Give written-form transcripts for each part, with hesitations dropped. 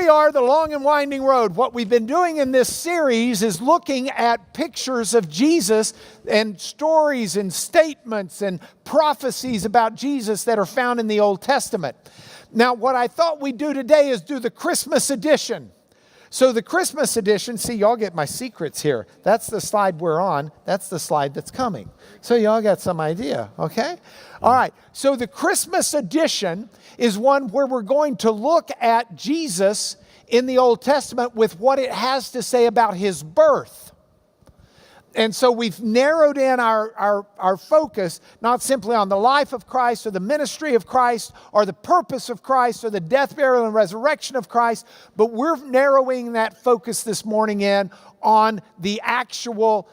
are, The Long and Winding Road. What we've been doing in this series is looking at pictures of Jesus and stories and statements and prophecies about Jesus that are found in the Old Testament. Now, what I thought we'd do today is do the Christmas edition. So the Christmas edition, see, y'all get my secrets here. That's the slide we're on. That's the slide that's coming. So y'all got some idea, okay? All right, so the Christmas edition is one where we're going to look at Jesus in the Old Testament with what it has to say about his birth. And so we've narrowed in our focus not simply on the life of Christ or the ministry of Christ or the purpose of Christ or the death, burial, and resurrection of Christ, but we're narrowing that focus this morning in on the actual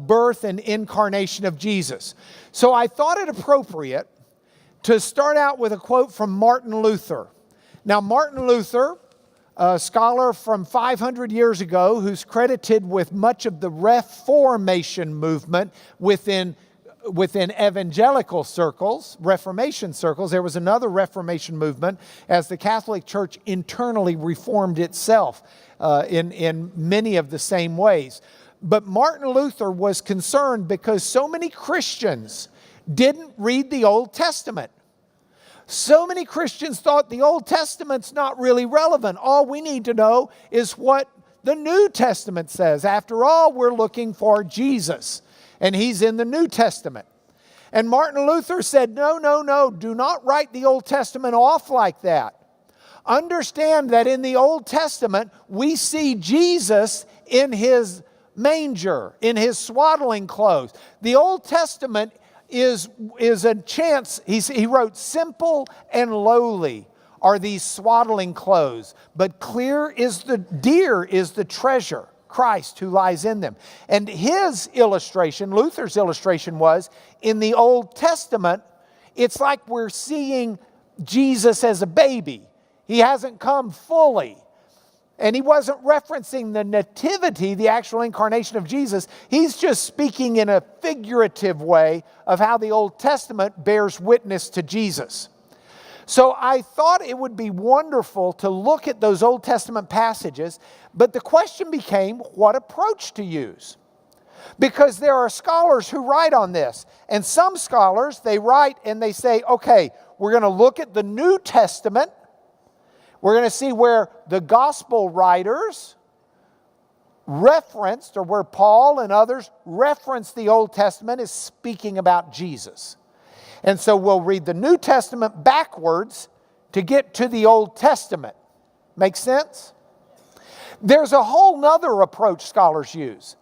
birth and incarnation of Jesus. So I thought it appropriate to start out with a quote from Martin Luther. Now, Martin Luther, a scholar from 500 years ago who's credited with much of the Reformation movement within evangelical circles, Reformation circles. There was another Reformation movement as the Catholic Church internally reformed itself in many of the same ways. But Martin Luther was concerned because so many Christians didn't read the Old Testament. So many Christians thought the Old Testament's not really relevant. All we need to know is what the New Testament says. After all, we're looking for Jesus, and he's in the New Testament. And Martin Luther said, no, do not write the Old Testament off like that. Understand that in the Old Testament, we see Jesus in his manger, in his swaddling clothes. The Old Testament is a chance. He wrote, simple and lowly are these swaddling clothes, but dear is the treasure, Christ who lies in them. And his illustration, Luther's illustration was, in the Old Testament, it's like we're seeing Jesus as a baby. He hasn't come fully. And he wasn't referencing the nativity, the actual incarnation of Jesus. He's just speaking in a figurative way of how the Old Testament bears witness to Jesus. So I thought it would be wonderful to look at those Old Testament passages, but the question became what approach to use. Because there are scholars who write on this. And some scholars, they write and they say, okay, we're going to look at the New Testament. We're going to see where the gospel writers referenced, or where Paul and others referenced the Old Testament as speaking about Jesus. And so we'll read the New Testament backwards to get to the Old Testament. Make sense? There's a whole nother approach scholars use.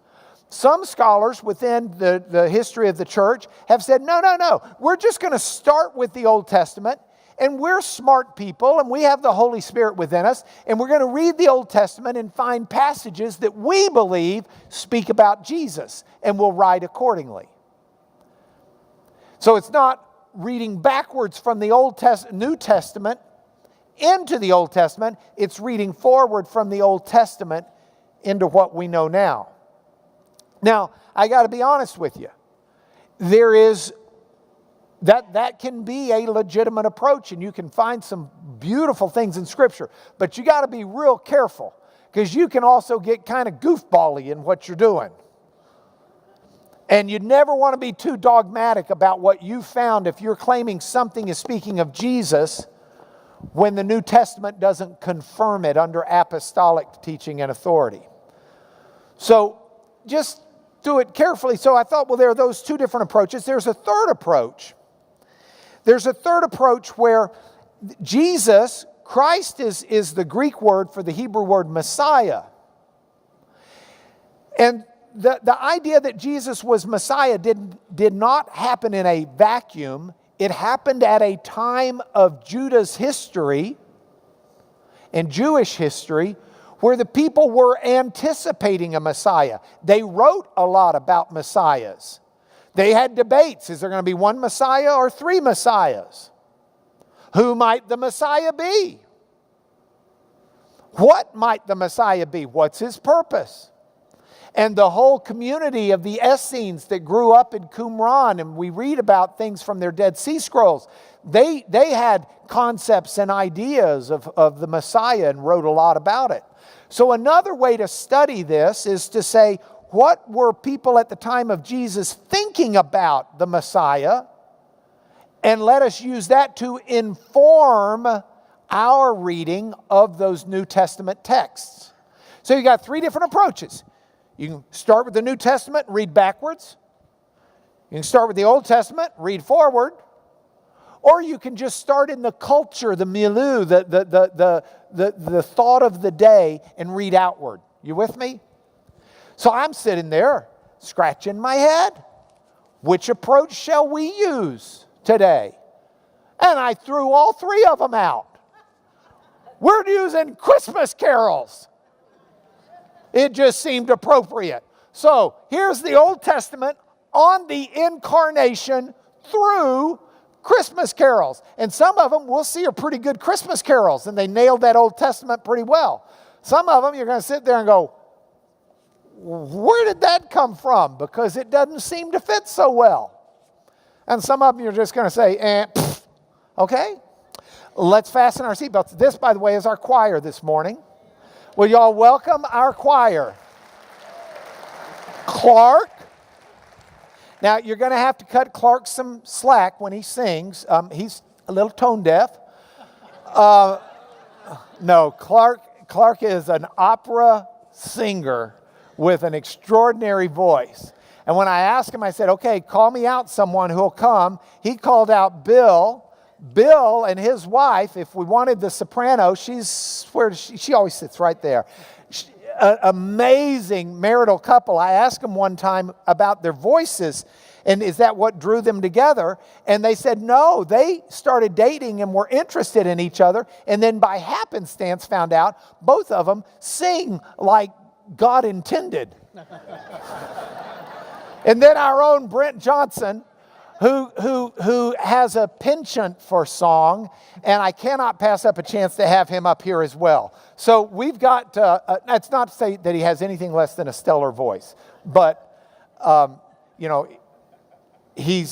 Some scholars within the history of the church have said, no, we're just going to start with the Old Testament. And we're smart people, and we have the Holy Spirit within us, and we're going to read the Old Testament and find passages that we believe speak about Jesus, and we'll write accordingly. So it's not reading backwards from the New Testament into the Old Testament, it's reading forward from the Old Testament into what we know now. Now, I got to be honest with you. There is That can be a legitimate approach, and you can find some beautiful things in Scripture. But you got to be real careful, because you can also get kind of goofball-y in what you're doing. And you never want to be too dogmatic about what you found if you're claiming something is speaking of Jesus when the New Testament doesn't confirm it under apostolic teaching and authority. So just do it carefully. So I thought, well, there are those two different approaches. There's a third approach. There's a third approach where Jesus, Christ is the Greek word for the Hebrew word Messiah. And the idea that Jesus was Messiah did not happen in a vacuum. It happened at a time of Judah's history and Jewish history where the people were anticipating a Messiah. They wrote a lot about Messiahs. They had debates. Is there going to be one Messiah or three Messiahs? Who might the Messiah be? What might the Messiah be? What's his purpose? And the whole community of the Essenes that grew up in Qumran, and we read about things from their Dead Sea Scrolls, they had concepts and ideas of the Messiah and wrote a lot about it. So another way to study this is to say, what were people at the time of Jesus thinking about the Messiah? And let us use that to inform our reading of those New Testament texts. So you got three different approaches. You can start with the New Testament and read backwards. You can start with the Old Testament, read forward. Or you can just start in the culture, the milieu, the thought of the day and read outward. You with me? So I'm sitting there scratching my head. Which approach shall we use today? And I threw all three of them out. We're using Christmas carols. It just seemed appropriate. So here's the Old Testament on the incarnation through Christmas carols. And some of them we'll see are pretty good Christmas carols, and they nailed that Old Testament pretty well. Some of them you're going to sit there and go, where did that come from? Because it doesn't seem to fit so well. And some of them you're just going to say, okay? Let's fasten our seatbelts. This, by the way, is our choir this morning. Will y'all welcome our choir? Clark. Now, you're going to have to cut Clark some slack when he sings. He's a little tone deaf. No, Clark is an opera singer with an extraordinary voice. And when I asked him, I said, okay, call me out someone who'll come. He called out Bill. Bill and his wife, if we wanted the soprano, she always sits right there. Amazing marital couple. I asked them one time about their voices, and is that what drew them together? And they said no, they started dating and were interested in each other, and then by happenstance found out both of them sing like God intended. And then our own Brent Johnson, who has a penchant for song, and I cannot pass up a chance to have him up here as well. So we've got, that's not to say that he has anything less than a stellar voice, but, he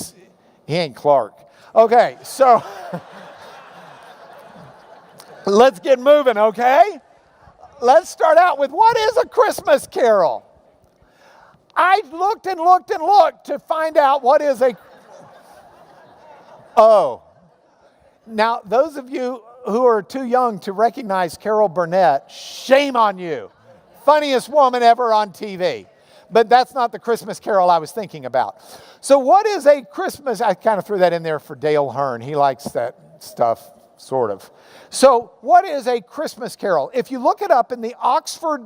ain't Clark. Okay, so let's get moving, okay? Let's start out with, what is a Christmas carol? I looked and looked and looked to find out what is a... Oh, now those of you who are too young to recognize Carol Burnett, shame on you. Funniest woman ever on TV. But that's not the Christmas carol I was thinking about. So what is a Christmas? I kind of threw that in there for Dale Hearn. He likes that stuff, sort of. So what is a Christmas carol? If you look it up in the Oxford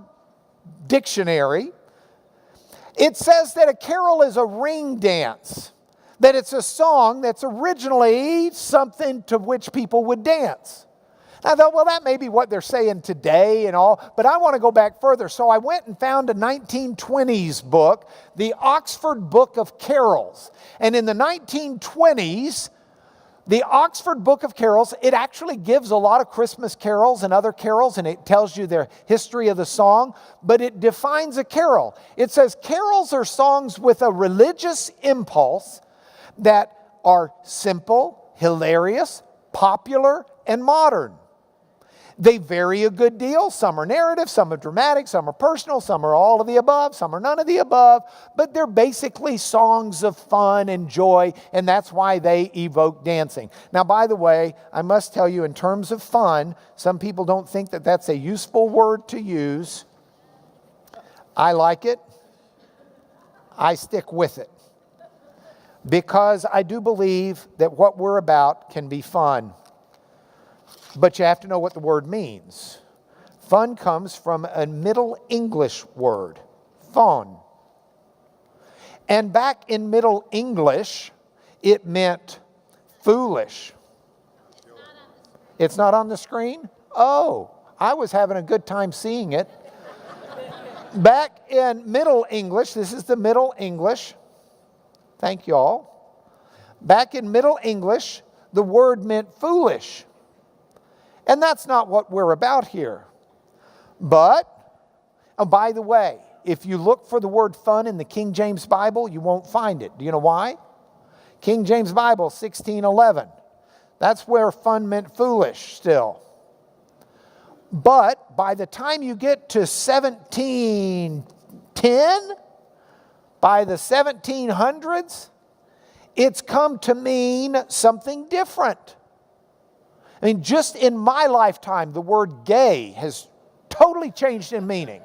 Dictionary, it says that a carol is a ring dance. That it's a song that's originally something to which people would dance. And I thought, well, that may be what they're saying today and all, but I want to go back further. So I went and found a 1920s book, the Oxford Book of Carols. And in the 1920s, the Oxford Book of Carols, it actually gives a lot of Christmas carols and other carols, and it tells you their history of the song, but it defines a carol. It says carols are songs with a religious impulse that are simple, hilarious, popular, and modern. They vary a good deal. Some are narrative, some are dramatic, some are personal, some are all of the above, some are none of the above, but they're basically songs of fun and joy, and that's why they evoke dancing. Now, by the way, I must tell you, in terms of fun, some people don't think that that's a useful word to use. I like it. I stick with it. Because I do believe that what we're about can be fun. But you have to know what the word means. Fun comes from a Middle English word, fun. And back in Middle English, it meant foolish. It's not on the screen? Oh, I was having a good time seeing it. Back in Middle English, this is the Middle English. Thank you all. Back in Middle English, the word meant foolish. And that's not what we're about here. But, oh, by the way, if you look for the word fun in the King James Bible, you won't find it. Do you know why? King James Bible, 1611. That's where fun meant foolish still. But by the time you get to 1710, by the 1700s, it's come to mean something different. I mean, just in my lifetime, the word gay has totally changed in meaning.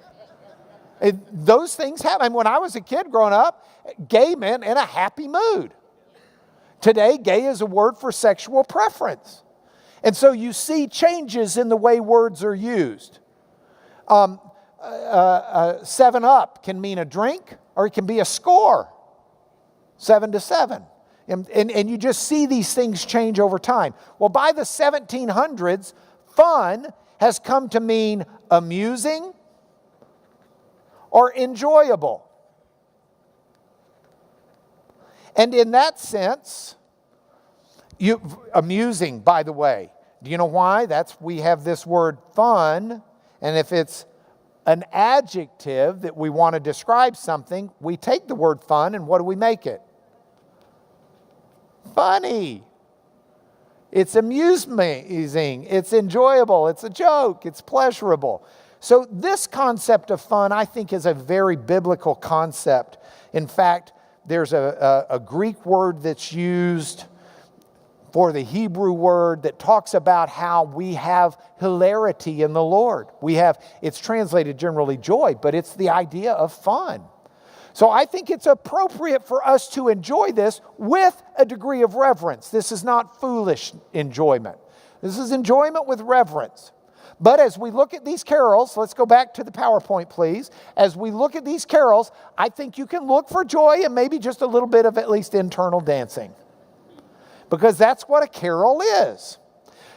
Those things happen. I mean, when I was a kid growing up, gay meant in a happy mood. Today, gay is a word for sexual preference. And so you see changes in the way words are used. 7-Up can mean a drink, or it can be a score. 7-7. And you just see these things change over time. Well, by the 1700s, fun has come to mean amusing or enjoyable. And in that sense, amusing, by the way. Do you know why? We have this word fun, and if it's an adjective that we want to describe something, we take the word fun, and what do we make it? Funny. It's amusing. It's enjoyable. It's a joke. It's pleasurable. So this concept of fun, I think, is a very biblical concept. In fact, there's a Greek word that's used for the Hebrew word that talks about how we have hilarity in the Lord. It's translated generally joy, but it's the idea of fun. So I think it's appropriate for us to enjoy this with a degree of reverence. This is not foolish enjoyment. This is enjoyment with reverence. But as we look at these carols, let's go back to the PowerPoint, please. As we look at these carols, I think you can look for joy and maybe just a little bit of at least internal dancing. Because that's what a carol is.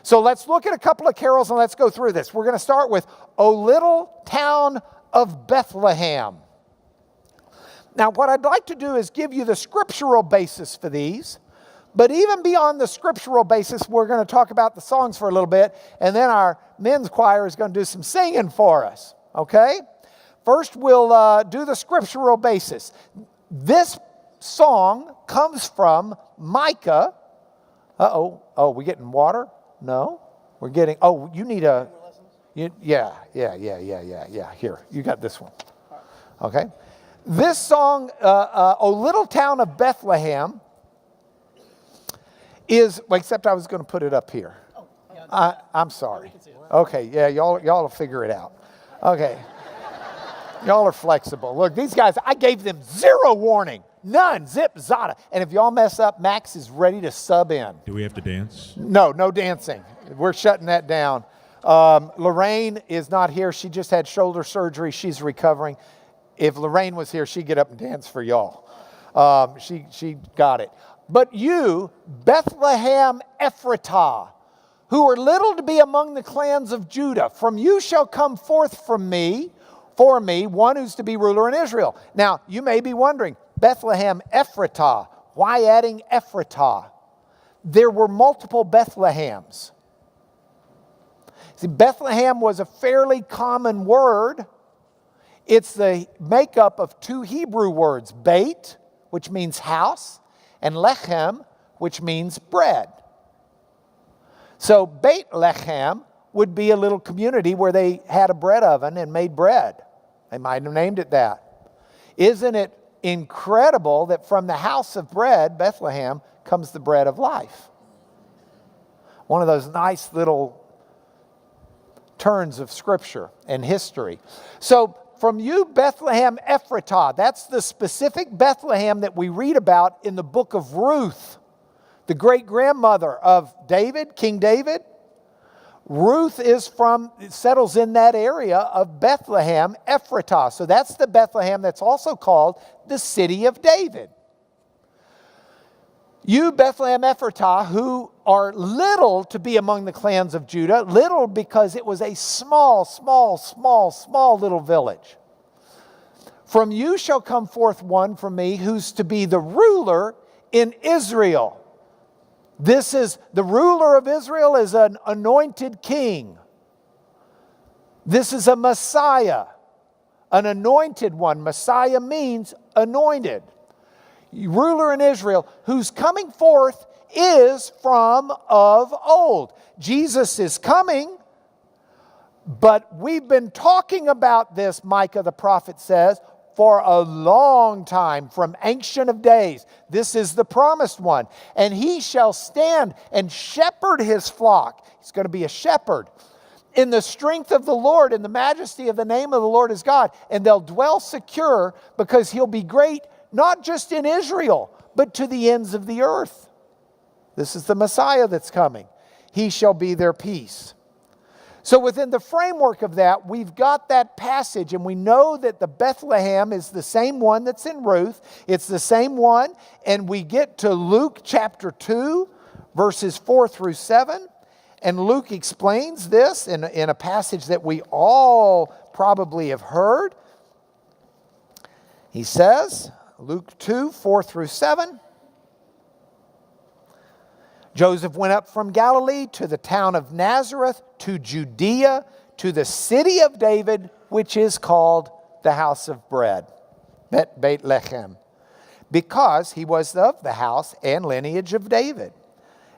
So let's look at a couple of carols and let's go through this. We're going to start with O Little Town of Bethlehem. Now, what I'd like to do is give you the scriptural basis for these. But even beyond the scriptural basis, we're going to talk about the songs for a little bit, and then our men's choir is going to do some singing for us, okay? First, we'll do the scriptural basis. This song comes from Micah. Oh, we getting water? No? We're getting, you need yeah. Here, you got this one. Okay? This song, O Little Town of Bethlehem, except I was going to put it up here. I'm sorry. Okay, yeah, y'all will figure it out. Okay. Y'all are flexible. Look, these guys, I gave them zero warning. None. Zip, zada. And if y'all mess up, Max is ready to sub in. Do we have to dance? No dancing. We're shutting that down. Lorraine is not here. She just had shoulder surgery. She's recovering. If Lorraine was here, she'd get up and dance for y'all. She got it. But you, Bethlehem Ephratah, who are little to be among the clans of Judah, from you shall come forth for me, one who's to be ruler in Israel. Now, you may be wondering, Bethlehem Ephratah, why adding Ephratah? There were multiple Bethlehems. See, Bethlehem was a fairly common word. It's the makeup of two Hebrew words, Beit, which means house, and Lechem, which means bread. So Beit Lechem would be a little community where they had a bread oven and made bread. They might have named it that. Isn't it incredible that from the house of bread, Bethlehem, comes the bread of life? One of those nice little turns of Scripture and history. So from you, Bethlehem Ephratah, that's the specific Bethlehem that we read about in the book of Ruth, the great-grandmother of David, King David. Ruth settles in that area of Bethlehem Ephratah. So that's the Bethlehem that's also called the city of David. You, Bethlehem Ephratah, who are little to be among the clans of Judah, little because it was a small little village. From you shall come forth one from me who's to be the ruler in Israel. The ruler of Israel is an anointed king. This is a Messiah, an anointed one. Messiah means anointed. Ruler in Israel, whose coming forth is from of old. Jesus is coming, but we've been talking about this, Micah the prophet says, for a long time, from ancient of days. This is the promised one. And he shall stand and shepherd his flock. He's going to be a shepherd. In the strength of the Lord, in the majesty of the name of the Lord is God. And they'll dwell secure because he'll be great, not just in Israel, but to the ends of the earth. This is the Messiah that's coming. He shall be their peace. So within the framework of that, we've got that passage, and we know that the Bethlehem is the same one that's in Ruth. It's the same one, and we get to Luke chapter 2, verses 4 through 7. And Luke explains this in a passage that we all probably have heard. He says, Luke 2, 4 through 7. Joseph went up from Galilee to the town of Nazareth, to Judea, to the city of David, which is called the house of bread, Bethlehem, because he was of the house and lineage of David.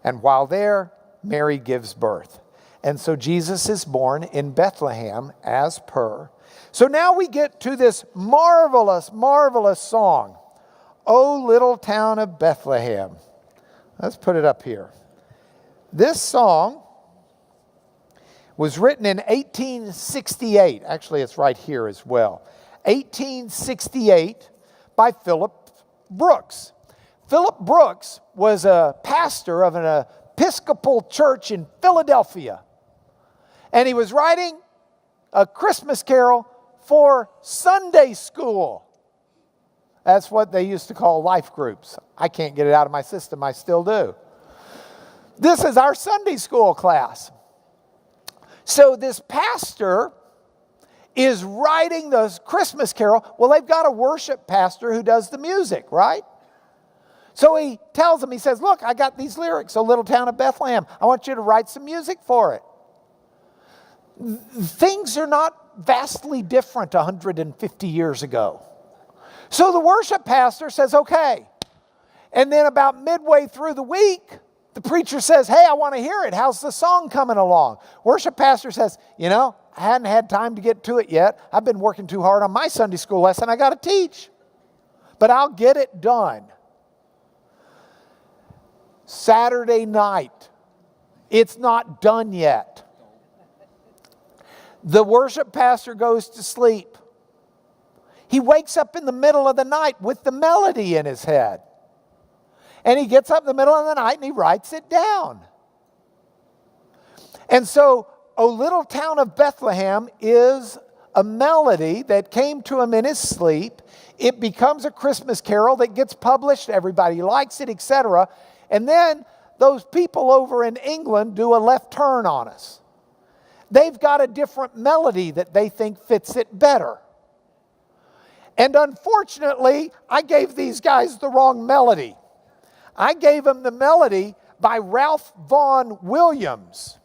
And while there, Mary gives birth. And so Jesus is born in Bethlehem as per. So now we get to this marvelous, marvelous song, O Little Town of Bethlehem. Let's put it up here. This song was written in 1868. Actually, it's right here as well. 1868 by Philip Brooks. Philip Brooks was a pastor of an Episcopal church in Philadelphia. And he was writing a Christmas carol for Sunday school. That's what they used to call life groups. I can't get it out of my system. I still do. This is our Sunday school class. So this pastor is writing the Christmas carol. Well, they've got a worship pastor who does the music, right? So he tells them, he says, look, I got these lyrics, O Little Town of Bethlehem. I want you to write some music for it. Things are not vastly different 150 years ago. So the worship pastor says, okay. And then about midway through the week, the preacher says, hey, I want to hear it. How's the song coming along? Worship pastor says, you know, I hadn't had time to get to it yet. I've been working too hard on my Sunday school lesson I got to teach. But I'll get it done. Saturday night, it's not done yet. The worship pastor goes to sleep. He wakes up in the middle of the night with the melody in his head. And he gets up in the middle of the night and he writes it down. And so, O Little Town of Bethlehem is a melody that came to him in his sleep. It becomes a Christmas carol that gets published. Everybody likes it, etc. And then those people over in England do a left turn on us. They've got a different melody that they think fits it better. And unfortunately, I gave these guys the wrong melody. I gave them the melody by Ralph Vaughan Williams,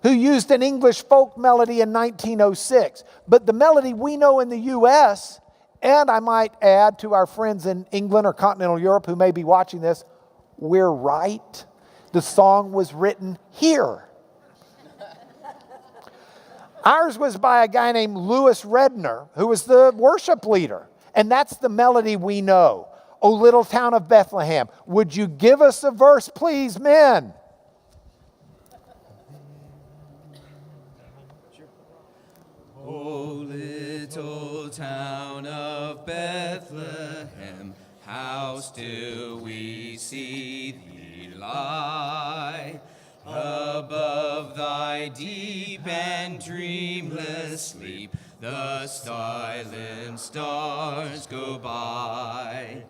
who used an English folk melody in 1906. But the melody we know in the U.S., and I might add to our friends in England or continental Europe who may be watching this, we're right. The song was written here. Ours was by a guy named Louis Redner, who was the worship leader. And that's the melody we know. O Little Town of Bethlehem. Would you give us a verse, please, men? O little town of Bethlehem, how still we see thee lie. Above thy deep and dreamless sleep, the silent stars go by.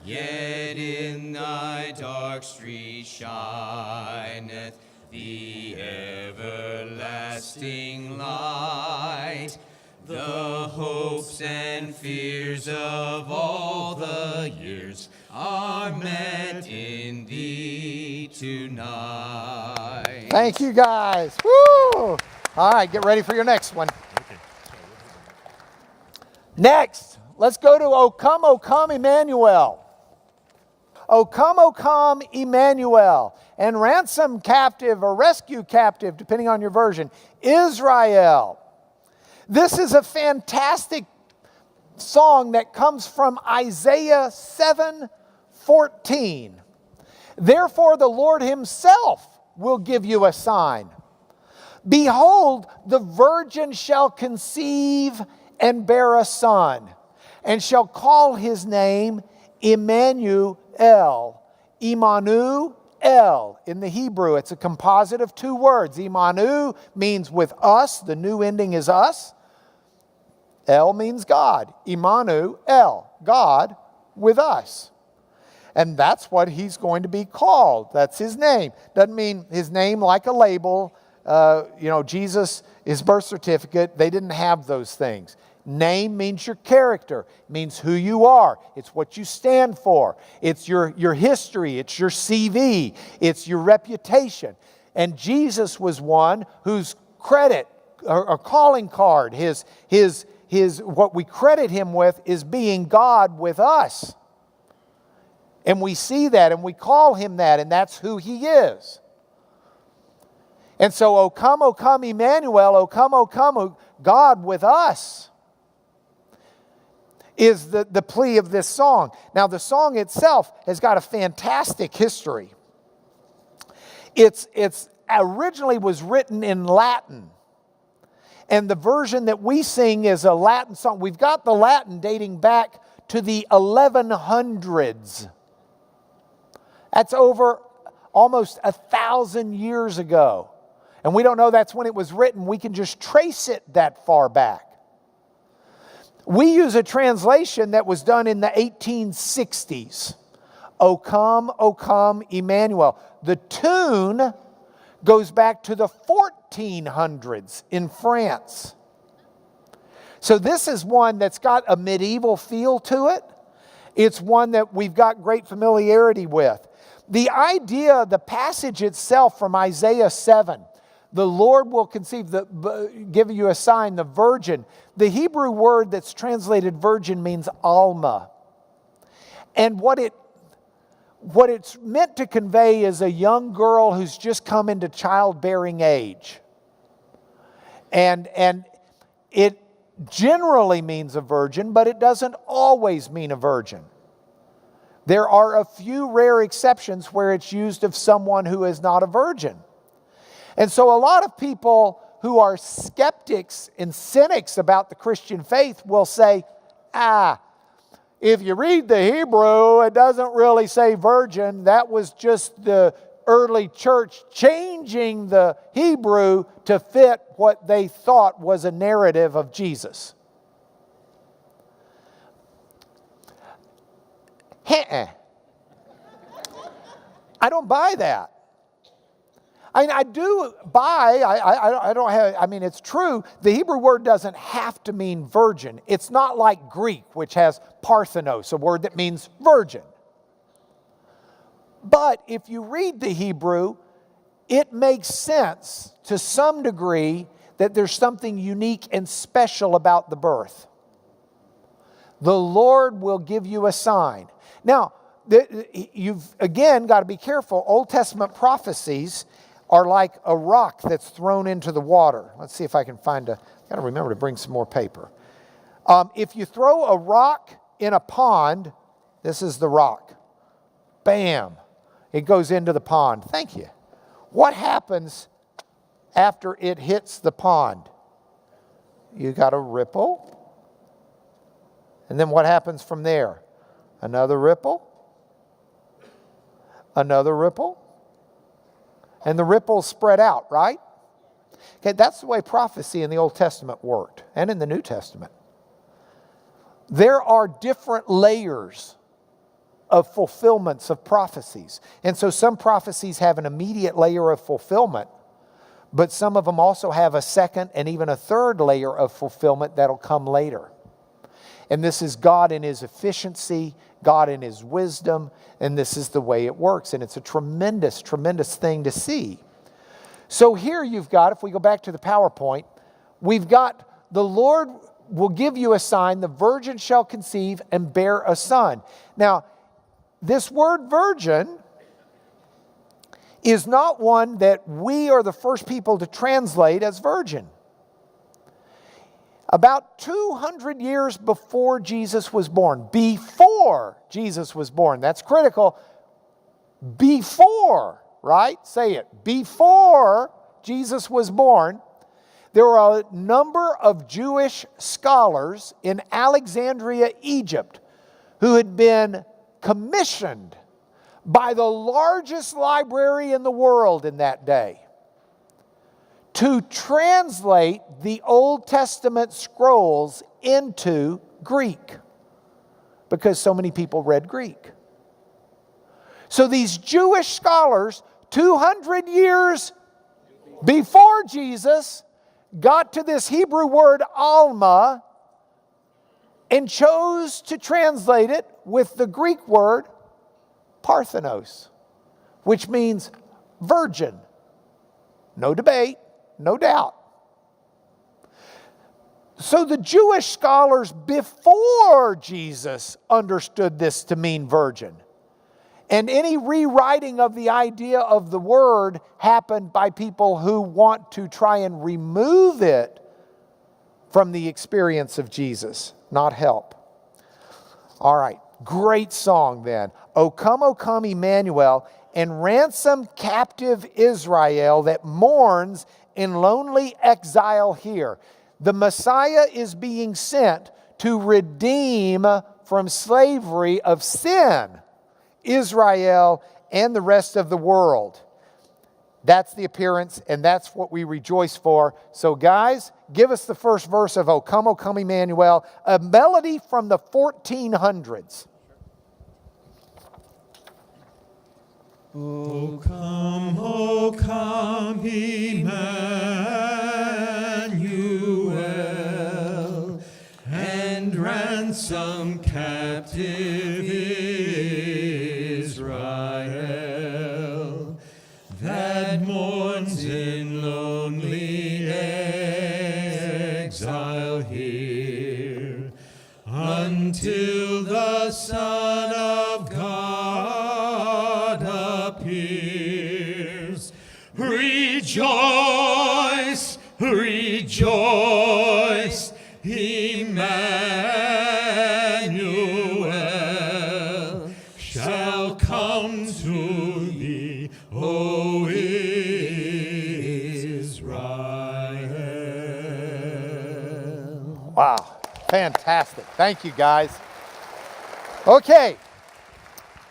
Yet in thy dark street shineth the everlasting light. The hopes and fears of all the years are met in thee tonight. Thank you, guys. Woo! All right, get ready for your next one. Next, let's go to O come, Emmanuel. O come, Emmanuel, and ransom captive or rescue captive, depending on your version, Israel. This is a fantastic song that comes from Isaiah 7:14. Therefore the Lord himself will give you a sign. Behold, the virgin shall conceive and bear a son, and shall call his name Emmanuel. Immanuel in the Hebrew. It's a composite of two words. Immanuel means with us. The new ending is us. El means God. Immanuel, God with us. And that's what he's going to be called. That's his name. Doesn't mean his name like a label. Jesus, his birth certificate, they didn't have those things. Name means your character, means who you are. It's what you stand for. It's your history. It's your CV. It's your reputation. And Jesus was one whose credit, or calling card, his what we credit him with is being God with us. And we see that and we call him that, and that's who he is. And so, O come, Emmanuel, O come, God with us, is the plea of this song. Now, the song itself has got a fantastic history. It's originally was written in Latin. And the version that we sing is a Latin song. We've got the Latin dating back to the 1100s. That's over almost 1,000 years ago. And we don't know that's when it was written. We can just trace it that far back. We use a translation that was done in the 1860s. O come, Emmanuel. The tune goes back to the 1400s in France. So this is one that's got a medieval feel to it. It's one that we've got great familiarity with. The idea, the passage itself from Isaiah 7, the Lord will conceive, give you a sign, the virgin. The Hebrew word that's translated virgin means alma. And what it's meant to convey is a young girl who's just come into childbearing age. And it generally means a virgin, but it doesn't always mean a virgin. There are a few rare exceptions where it's used of someone who is not a virgin. And so a lot of people who are skeptics and cynics about the Christian faith will say, if you read the Hebrew, it doesn't really say virgin. That was just the early church changing the Hebrew to fit what they thought was a narrative of Jesus. I don't buy that. I do buy, I don't have, it's true, the Hebrew word doesn't have to mean virgin. It's not like Greek, which has parthenos, a word that means virgin. But if you read the Hebrew, it makes sense to some degree that there's something unique and special about the birth. The Lord will give you a sign. Now, you've again got to be careful. Old Testament prophecies are like a rock that's thrown into the water. Let's see if I can find got to remember to bring some more paper. If you throw a rock in a pond, this is the rock. Bam. It goes into the pond. Thank you. What happens after it hits the pond? You got a ripple. And then what happens from there? Another ripple. Another ripple. And the ripples spread out, right? Okay, that's the way prophecy in the Old Testament worked, and in the New Testament. There are different layers of fulfillments of prophecies. And so some prophecies have an immediate layer of fulfillment, but some of them also have a second and even a third layer of fulfillment that'll come later. And this is God in His efficiency, God in His wisdom, and this is the way it works. And it's a tremendous, tremendous thing to see. So here you've got, if we go back to the PowerPoint, we've got the Lord will give you a sign. The virgin shall conceive and bear a son. Now, this word virgin is not one that we are the first people to translate as virgin. About 200 years before Jesus was born, that's critical, before, right? Say it. Before Jesus was born, there were a number of Jewish scholars in Alexandria, Egypt, who had been commissioned by the largest library in the world in that day to translate the Old Testament scrolls into Greek, because so many people read Greek. So these Jewish scholars, 200 years before Jesus, got to this Hebrew word alma and chose to translate it with the Greek word parthenos, which means virgin. No debate, no doubt. So the Jewish scholars before Jesus understood this to mean virgin. And any rewriting of the idea of the word happened by people who want to try and remove it from the experience of Jesus, not help. All right, great song then. O come, Emmanuel, and ransom captive Israel that mourns in lonely exile here. The Messiah is being sent to redeem from slavery of sin Israel and the rest of the world. That's the appearance, and that's what we rejoice for. So guys, give us the first verse of O come, Emmanuel, a melody from the 1400s. O come, Emmanuel, and ransom captive Israel, that mourns in lonely exile here, until the Son of God appears. Rejoice, rejoice, Emmanuel shall come to thee, O Israel. Wow, fantastic. Thank you, guys. Okay,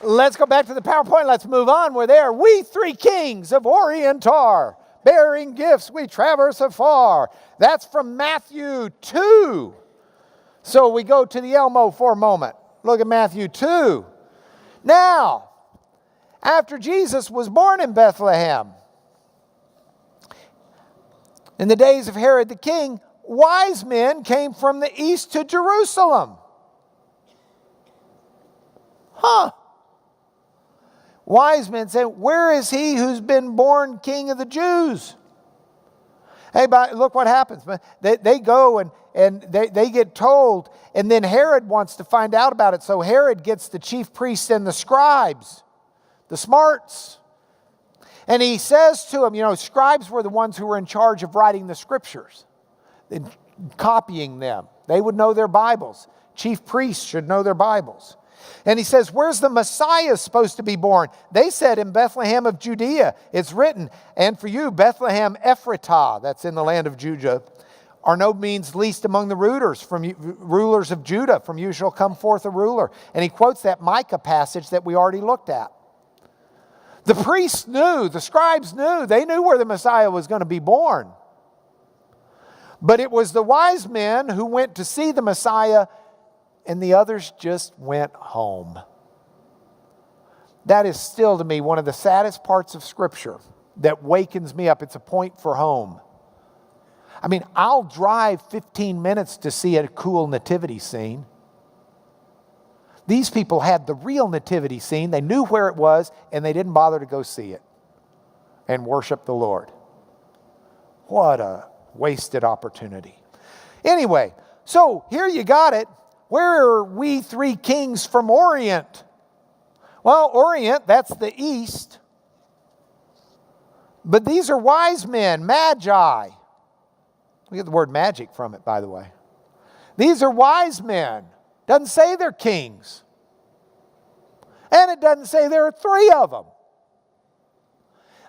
let's go back to the PowerPoint. Let's move on. We're there. We three kings of Orient are, bearing gifts we traverse afar. That's from Matthew 2. So we go to the Elmo for a moment. Look at Matthew 2. Now, after Jesus was born in Bethlehem, in the days of Herod the king, wise men came from the east to Jerusalem. Wise men said, where is he who's been born king of the Jews? Hey, look what happens. They go and they get told, and then Herod wants to find out about it. So Herod gets the chief priests and the scribes, the smarts. And he says to them, scribes were the ones who were in charge of writing the scriptures and copying them. They would know their Bibles. Chief priests should know their Bibles. And he says, where's the Messiah supposed to be born? They said, in Bethlehem of Judea. It's written, and for you, Bethlehem Ephratah, that's in the land of Judah, are no means least among the rulers of Judah. From you shall come forth a ruler. And he quotes that Micah passage that we already looked at. The priests knew, the scribes knew, they knew where the Messiah was going to be born. But it was the wise men who went to see the Messiah, and the others just went home. That is still to me one of the saddest parts of Scripture that wakens me up. It's a point for home. I mean, I'll drive 15 minutes to see a cool nativity scene. These people had the real nativity scene. They knew where it was, and they didn't bother to go see it and worship the Lord. What a wasted opportunity. Anyway, So here you got it. Where are we three kings from Orient? Well, Orient, that's the east. But these are wise men, magi. We get the word magic from it, by the way. These are wise men. Doesn't say they're kings. And it doesn't say there are three of them.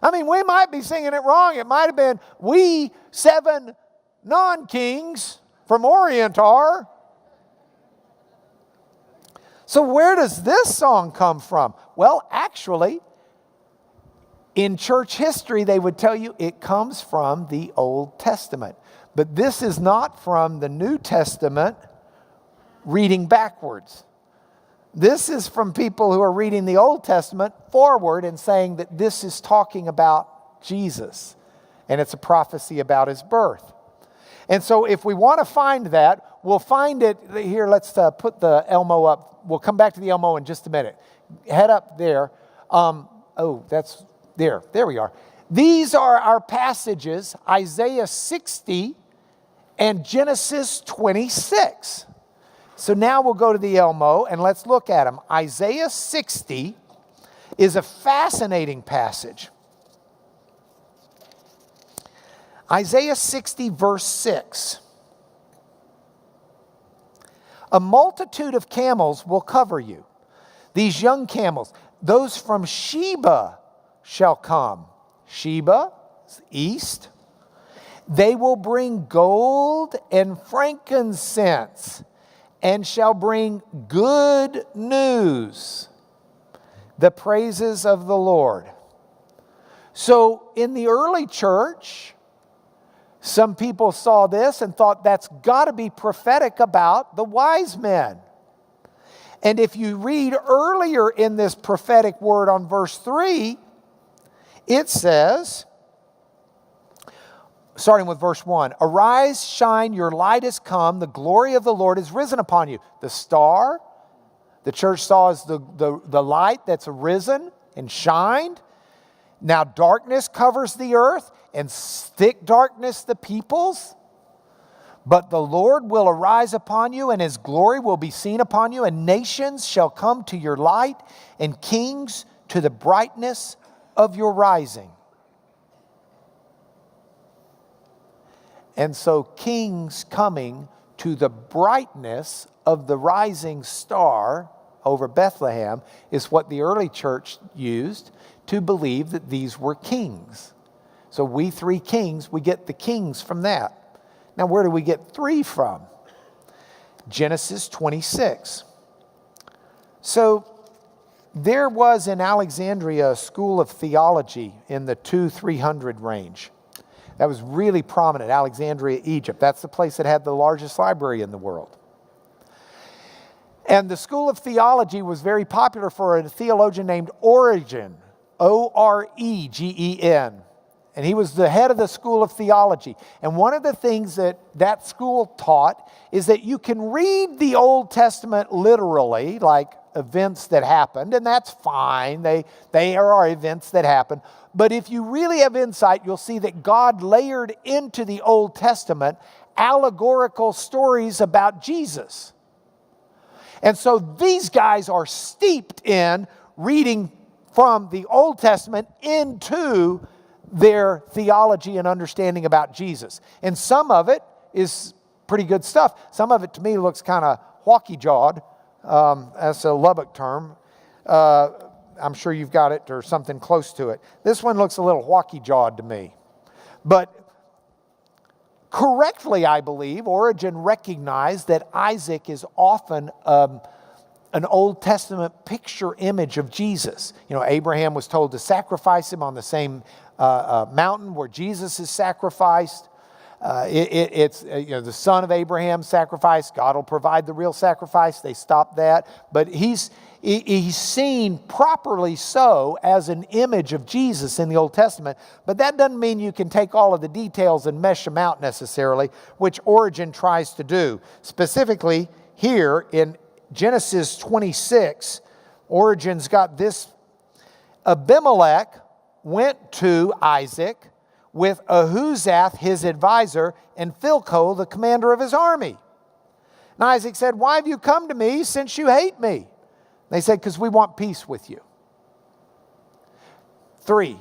I mean, we might be singing it wrong. It might have been, we 7 non-kings from Orient are. So where does this song come from? Well, actually, in church history, they would tell you it comes from the Old Testament. But this is not from the New Testament reading backwards. This is from people who are reading the Old Testament forward and saying that this is talking about Jesus. And it's a prophecy about his birth. And so if we want to find that, we'll find it here. Let's put the Elmo up. We'll come back to the Elmo in just a minute. Head up there. That's there. There we are. These are our passages, Isaiah 60 and Genesis 26. So now we'll go to the Elmo and let's look at them. Isaiah 60 is a fascinating passage. Isaiah 60 verse 6. A multitude of camels will cover you. These young camels, those from Sheba shall come. Sheba is east. They will bring gold and frankincense and shall bring good news, the praises of the Lord. So in the early church, some people saw this and thought that's got to be prophetic about the wise men. And if you read earlier in this prophetic word on verse 3, it says, starting with verse 1, arise, shine, your light has come, the glory of the Lord is risen upon you. The star, the church saw as the light that's arisen and shined. Now darkness covers the earth, and thick darkness the peoples. But the Lord will arise upon you, and his glory will be seen upon you, and nations shall come to your light, and kings to the brightness of your rising. And so kings coming to the brightness of the rising star over Bethlehem is what the early church used to believe that these were kings. So we three kings, we get the kings from that. Now where do we get three from? Genesis 26. So there was in Alexandria a school of theology in the 200-300 range. That was really prominent, Alexandria, Egypt. That's the place that had the largest library in the world. And the school of theology was very popular for a theologian named Origen, O-R-E-G-E-N. And he was the head of the school of theology. And one of the things that school taught is that you can read the Old Testament literally, like events that happened, and that's fine. They are events that happen. But if you really have insight, you'll see that God layered into the Old Testament allegorical stories about Jesus. And so these guys are steeped in reading from the Old Testament into their theology and understanding about Jesus. And some of it is pretty good stuff. Some of it to me looks kind of hawky-jawed. That's a Lubbock term. I'm sure you've got it or something close to it. This one looks a little hawky-jawed to me. But correctly, I believe, Origen recognized that Isaac is often an Old Testament picture image of Jesus. You know, Abraham was told to sacrifice him on the same mountain where Jesus is sacrificed. It's the son of Abraham sacrificed. God will provide the real sacrifice. They stopped that. But he's seen properly so as an image of Jesus in the Old Testament. But that doesn't mean you can take all of the details and mesh them out necessarily, which Origen tries to do. Specifically here in Genesis 26, Origen's got this. Abimelech went to Isaac with Ahuzath, his advisor, and Philco, the commander of his army. And Isaac said, why have you come to me since you hate me? They said, because we want peace with you. 3.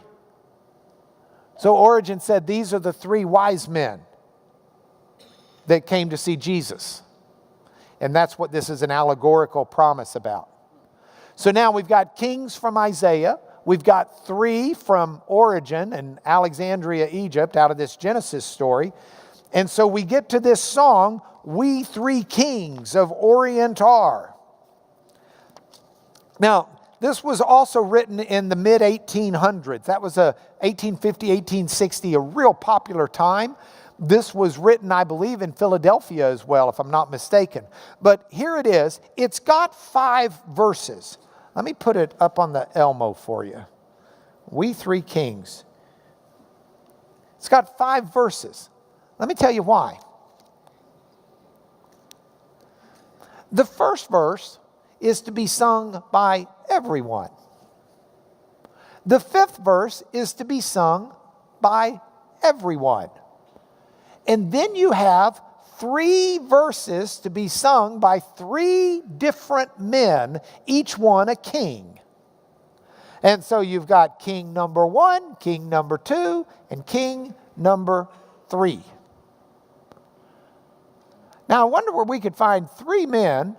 So Origen said these are the 3 wise men that came to see Jesus. And that's what this is an allegorical promise about. So now we've got kings from Isaiah. We've got 3 from Origen and Alexandria, Egypt, out of this Genesis story. And so we get to this song, We 3 Kings of Orient are. Now, this was also written in the mid-1800s. That was a 1850, 1860, a real popular time. This was written, I believe, in Philadelphia as well, if I'm not mistaken. But here it is. It's got 5 verses. Let me put it up on the Elmo for you. We 3 Kings. It's got 5 verses. Let me tell you why. The first verse is to be sung by everyone. The 5th verse is to be sung by everyone. And then you have 3 verses to be sung by 3 different men, each one a king. And so you've got king number 1, king number 2, and king number 3. Now, I wonder where we could find 3 men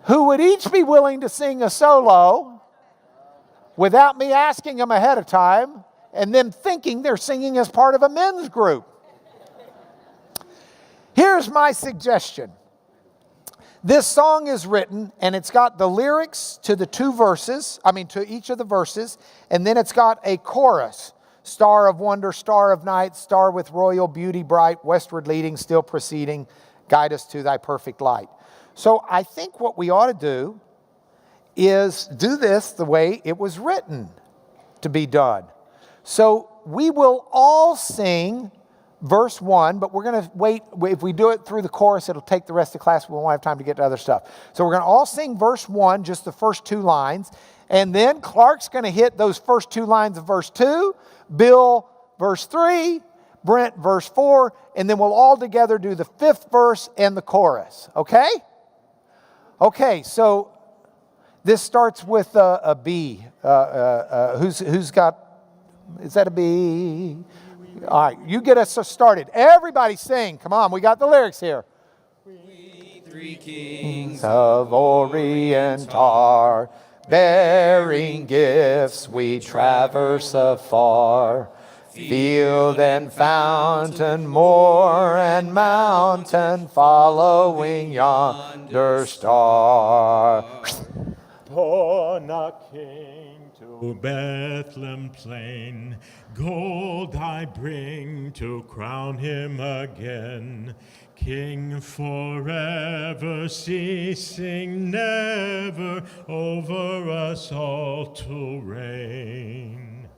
who would each be willing to sing a solo without me asking them ahead of time and them thinking they're singing as part of a men's group. Here's my suggestion. This song is written, and it's got the lyrics to the 2 verses, to each of the verses, and then it's got a chorus. Star of wonder, star of night, star with royal beauty bright, westward leading, still proceeding, guide us to thy perfect light. So I think what we ought to do is do this the way it was written to be done. So we will all sing verse 1, but we're going to wait. If we do it through the chorus, it'll take the rest of the class. We won't have time to get to other stuff. So we're going to all sing verse 1, just the first 2 lines. And then Clark's going to hit those first 2 lines of verse 2, Bill verse 3, Brent verse 4, and then we'll all together do the 5th verse and the chorus. Okay? Okay, so this starts with a B. Who's got, is that a B? All right, you get us started. Everybody sing. Come on, we got the lyrics here. We 3 kings Of Orient are, bearing gifts we traverse afar. Field and fountain, moor and mountain, following yonder star. Born a king to Bethlehem plain, gold I bring to crown him again. King forever, ceasing never, over us all to reign.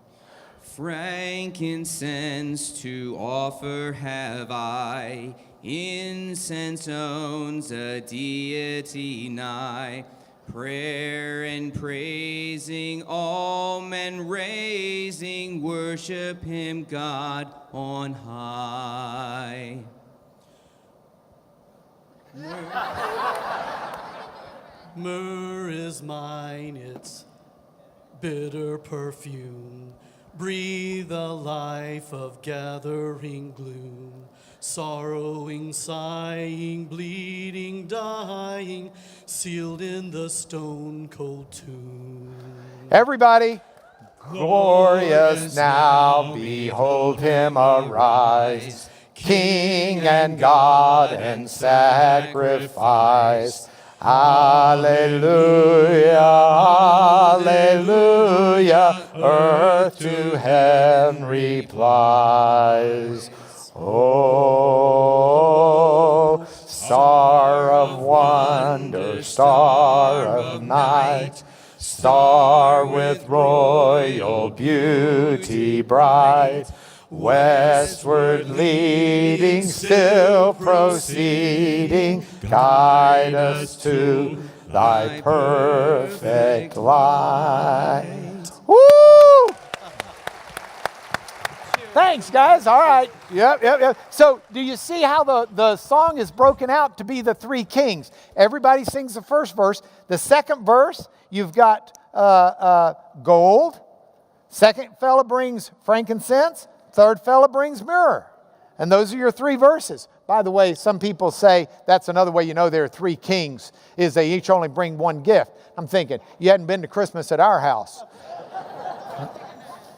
Frankincense to offer have I, incense owns a deity nigh. Prayer and praising, all men raising, worship him, God on high. Myrrh is mine, its bitter perfume. Breathe a life of gathering gloom. Sorrowing, sighing, bleeding, dying, sealed in the stone-cold tomb. Everybody. Glorious now, behold him arise, King and God and sacrifice. Alleluia, alleluia, earth to heaven replies. Oh, star of wonder, star of night, star with royal beauty bright, westward leading, still proceeding, guide us to thy perfect light. Woo! Thanks, guys. All right. Yep. So do you see how the song is broken out to be the three kings? Everybody sings the first verse. The second verse, you've got gold. Second fella brings frankincense. Third fella brings myrrh. And those are your three verses. By the way, some people say that's another way you know there are three kings, is they each only bring one gift. I'm thinking, you hadn't been to Christmas at our house.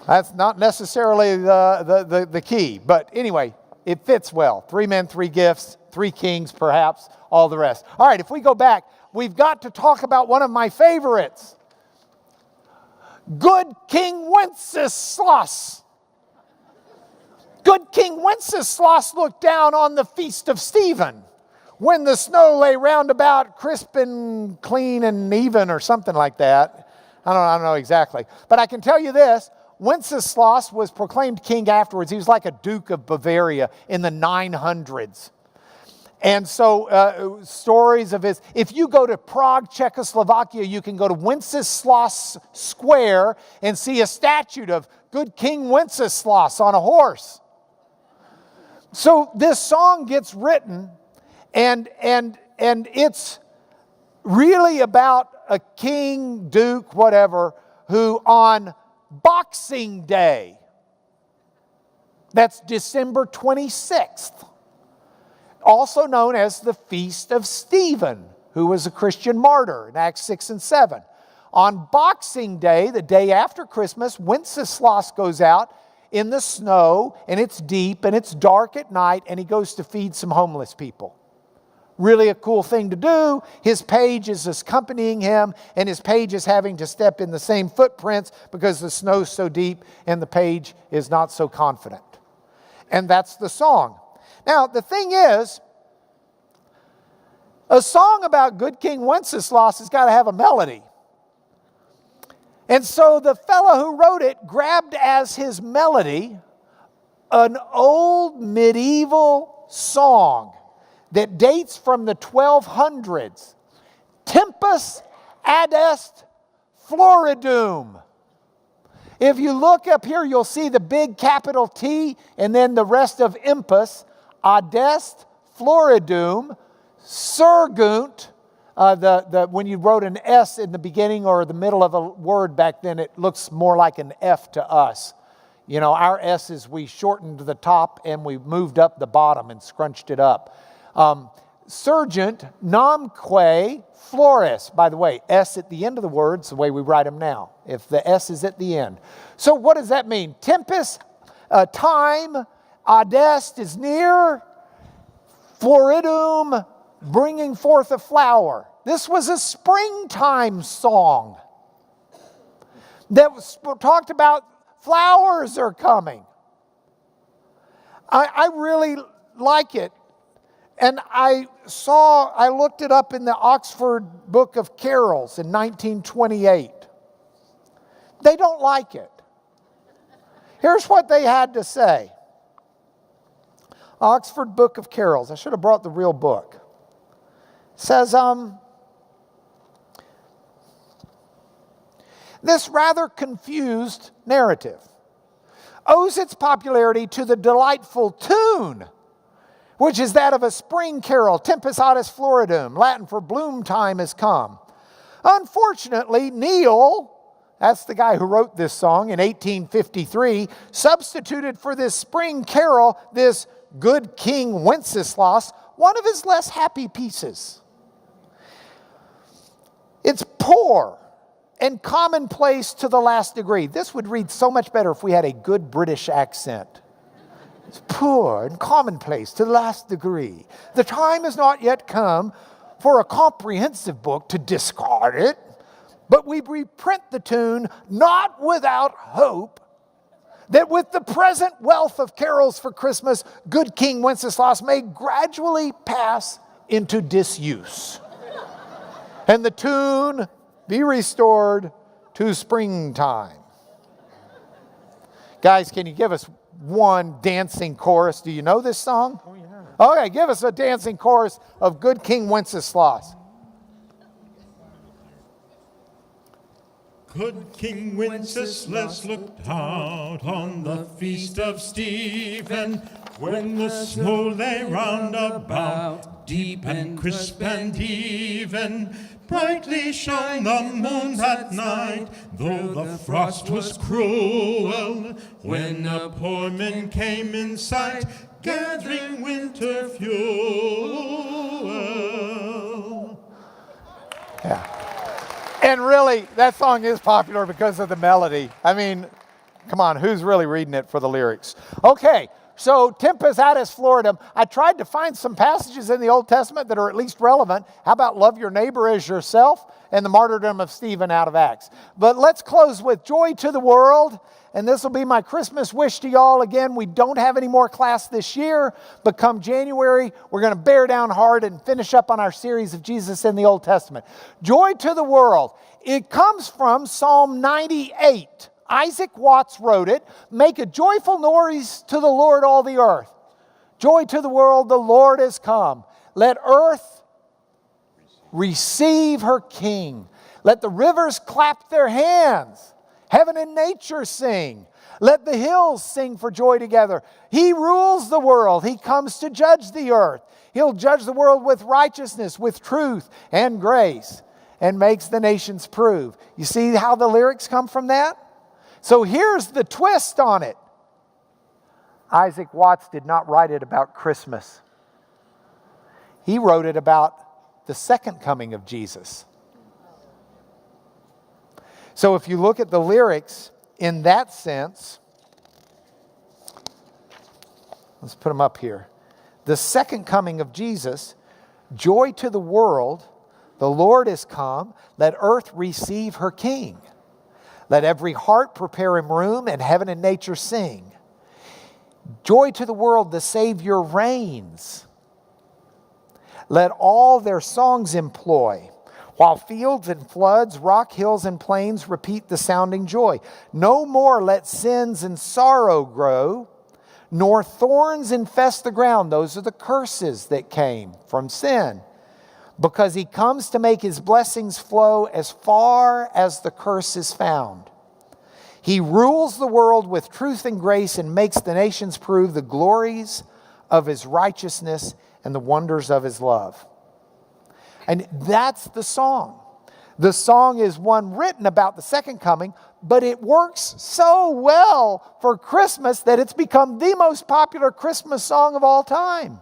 That's not necessarily the key. But anyway, it fits well. 3 men, 3 gifts, 3 kings perhaps, all the rest. All right, if we go back, we've got to talk about one of my favorites. Good King Wenceslas. Good King Wenceslas looked down on the feast of Stephen when the snow lay round about crisp and clean and even or something like that. I don't know exactly. But I can tell you this, Wenceslas was proclaimed king afterwards. He was like a Duke of Bavaria in the 900s. And so stories of his, if you go to Prague, Czechoslovakia, you can go to Wenceslas Square and see a statue of good King Wenceslas on a horse. So this song gets written and it's really about a king, duke, whatever, who on Boxing Day, that's December 26th, also known as the Feast of Stephen, who was a Christian martyr in Acts 6 and 7. On Boxing Day, the day after Christmas, Wenceslas goes out in the snow, and it's deep, and it's dark at night, and he goes to feed some homeless people. Really a cool thing to do. His page is accompanying him, and his page is having to step in the same footprints because the snow's so deep and the page is not so confident. And that's the song. Now, the thing is, a song about good King Wenceslas has got to have a melody. And so the fellow who wrote it grabbed as his melody an old medieval song that dates from the 1200s. Tempus adest floridum. If you look up here, you'll see the big capital T and then the rest of impus. Adest floridum, surgunt. When you wrote an S in the beginning or the middle of a word back then, it looks more like an F to us. You know, our S's, we shortened the top and we moved up the bottom and scrunched it up. Surgent namque flores. By the way, S at the end of the words, the way we write them now, if the S is at the end. So what does that mean? Tempus, time, adest is near, floridum, bringing forth a flower. This was a springtime song that talked about flowers are coming. I really like it. And I looked it up in the Oxford Book of Carols in 1928. They don't like it. Here's what they had to say. Oxford Book of Carols. I should have brought the real book. It says, this rather confused narrative owes its popularity to the delightful tune, which is that of a spring carol, Tempus adest floridum, Latin for bloom time has come. Unfortunately, Neil, that's the guy who wrote this song in 1853, substituted for this spring carol, this good King Wenceslas, one of his less happy pieces. It's poor and commonplace to the last degree. This would read so much better if we had a good British accent. It's poor and commonplace to the last degree. The time has not yet come for a comprehensive book to discard it, but we reprint the tune not without hope that with the present wealth of carols for Christmas, good King Wenceslas may gradually pass into disuse, and the tune be restored to springtime. Guys, can you give us one dancing chorus? Do you know this song? Oh, yeah. Okay, give us a dancing chorus of good King Wenceslas. Good King Wenceslas looked out on the feast of Stephen, when the snow lay round about, deep and crisp and even. Brightly shone the moon that night, though the frost was cruel, when the poor men came in sight, gathering winter fuel. Yeah. And really, that song is popular because of the melody. I mean, come on, who's really reading it for the lyrics? Okay, so Tempus Addis Floridum. I tried to find some passages in the Old Testament that are at least relevant. How about love your neighbor as yourself and the martyrdom of Stephen out of Acts? But let's close with joy to the world. And this will be my Christmas wish to y'all. Again, we don't have any more class this year, but come January, we're going to bear down hard and finish up on our series of Jesus in the Old Testament. Joy to the world. It comes from Psalm 98. Isaac Watts wrote it. Make a joyful noise to the Lord, all the earth. Joy to the world, the Lord is come. Let earth receive her King. Let the rivers clap their hands. Heaven and nature sing. Let the hills sing for joy together. He rules the world. He comes to judge the earth. He'll judge the world with righteousness, with truth and grace, and makes the nations prove. You see how the lyrics come from that? So here's the twist on it. Isaac Watts did not write it about Christmas. He wrote it about the second coming of Jesus. So if you look at the lyrics in that sense, let's put them up here. The second coming of Jesus, joy to the world, the Lord is come, let earth receive her King. Let every heart prepare him room, and heaven and nature sing. Joy to the world, the Savior reigns. Let all their songs employ. While fields and floods, rock, hills, and plains repeat the sounding joy. No more let sins and sorrow grow, nor thorns infest the ground. Those are the curses that came from sin. Because he comes to make his blessings flow as far as the curse is found. He rules the world with truth and grace and makes the nations prove the glories of his righteousness and the wonders of his love. And that's the song. The song is one written about the second coming, but it works so well for Christmas that it's become the most popular Christmas song of all time.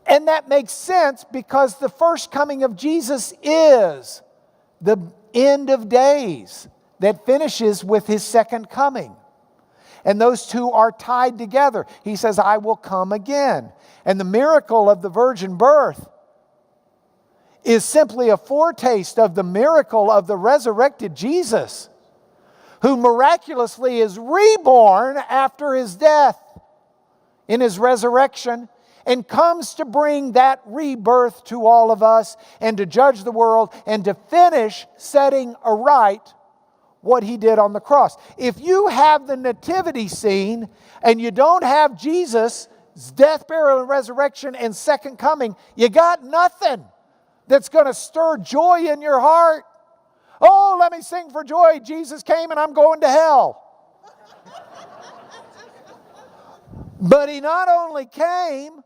And that makes sense because the first coming of Jesus is the end of days that finishes with his second coming. And those two are tied together. He says, I will come again. And the miracle of the virgin birth is simply a foretaste of the miracle of the resurrected Jesus, who miraculously is reborn after his death in his resurrection, and comes to bring that rebirth to all of us and to judge the world and to finish setting aright what he did on the cross. If you have the nativity scene and you don't have Jesus' death, burial, and resurrection and second coming, you got nothing that's going to stir joy in your heart. Oh, let me sing for joy. Jesus came and I'm going to hell. But he not only came,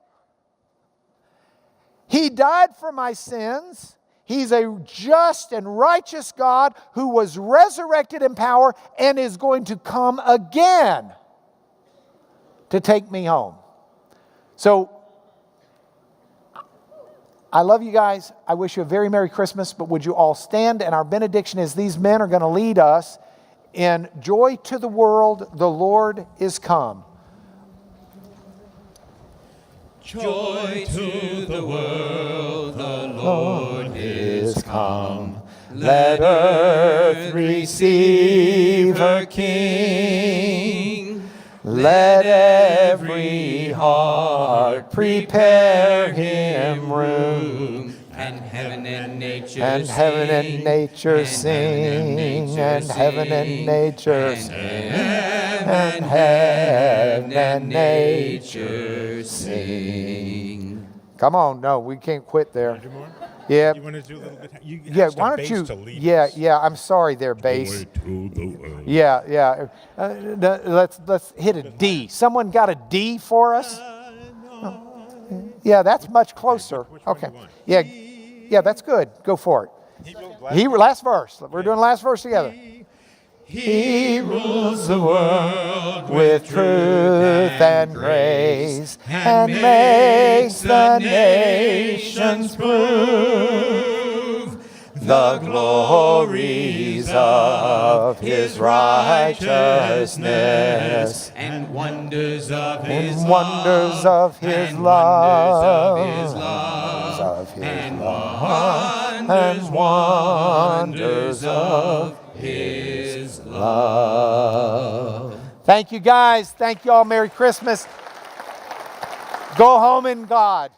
he died for my sins. He's a just and righteous God who was resurrected in power and is going to come again to take me home. So, I love you guys. I wish you a very Merry Christmas, but would you all stand? And our benediction is these men are going to lead us in joy to the world, the Lord is come. Joy to the world, the Lord is come. Let earth receive her King. Let every heart prepare him room. And heaven and nature And heaven and nature sing, and heaven and nature sing, and heaven and nature sing. Come on, no, we can't quit there. Yeah. You want to do a little bit? You Yeah, asked the why don't bass you? to lead Yeah, us. yeah. I'm sorry, there, bass. Joy to the world. Yeah. Let's hit a D. Someone got a D for us? Yeah, that's much closer. Which one do Okay. you want? Yeah, that's good. Go for it. Last verse. We're doing last verse together. He rules the world with truth and grace, and makes the nations prove the glories of his righteousness and wonders of and wonders of his love, and wonders of his love. Thank you, guys. Thank you all. Merry Christmas. Go home in God.